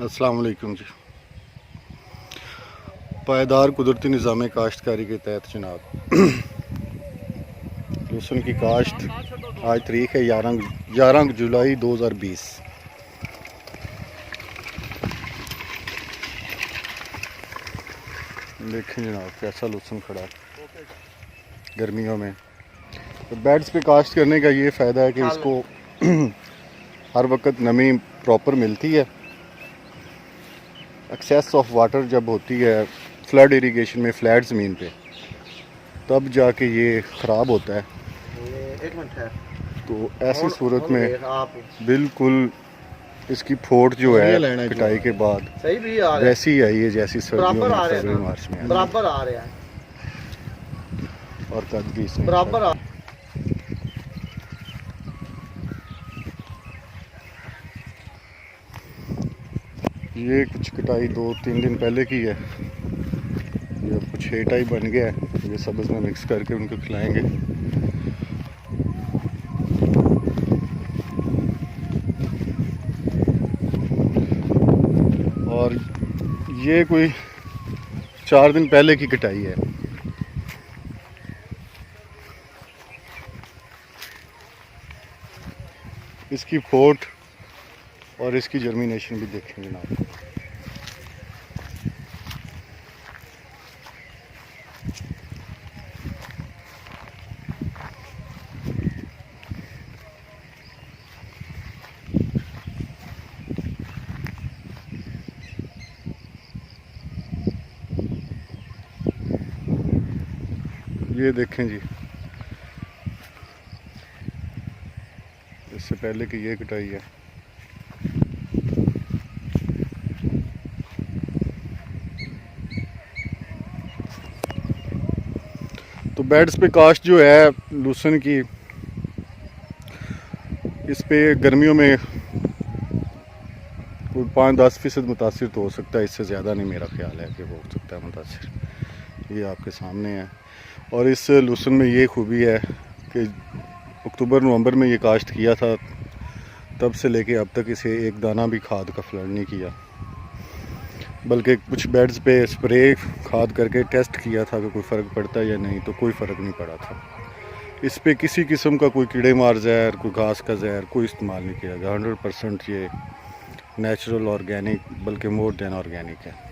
अस्सलाम वालेकुम जी। पायदार कुदरती निज़ाम काश्तकारी के तहत जनाब लहसुन की काश्त आज तारीख है 11 जुलाई 2020। देखें जनाब कैसा लहसुन खड़ा है गर्मियों में। तो बेड्स पे काश्त करने का ये फ़ायदा है कि इसको हर वक्त नमी प्रॉपर मिलती है। एक्सेस ऑफ वाटर जब होती है फ्लड इरिगेशन में फ्लैट ज़मीन पे, तब जाके ये ख़राब होता है। एक मिनट है। तो ऐसी सूरत में बिल्कुल इसकी फोट जो है कटाई के बाद सही भी आ रहा है, वैसी आई है जैसी सर्दियों में बराबर फरवरी मार्च में बराबर आ रहा है और कद भी इसमें बराबर आ ये कुछ कटाई 2-3 दिन पहले की है। ये अब कुछ हेटा ही बन गया है। ये सब्ज़ में मिक्स करके उनको खिलाएंगे। और ये कोई 4 दिन पहले की कटाई है। इसकी फोट और इसकी जर्मिनेशन भी देखेंगे ना आप। ये देखें जी, इससे पहले की ये कटाई है। तो बेड्स पे काश्त जो है लहसुन की, इस पे गर्मियों में कोई 5-10% मुतासिर तो हो सकता है, इससे ज़्यादा नहीं मेरा ख्याल है कि वो हो सकता है मुतासिर। ये आपके सामने है। और इस लहसुन में ये खूबी है कि अक्टूबर नवंबर में ये काश्त किया था, तब से लेके अब तक इसे एक दाना भी खाद का फ्लड नहीं किया, बल्कि कुछ बेड्स पे स्प्रे खाद करके टेस्ट किया था कि कोई फ़र्क पड़ता है या नहीं, तो कोई फ़र्क नहीं पड़ा था। इस पे किसी किस्म का कोई कीड़े मार जहर, कोई घास का जहर कोई इस्तेमाल नहीं किया गया। 100% ये नेचुरल ऑर्गेनिक, बल्कि मोर देन ऑर्गेनिक है।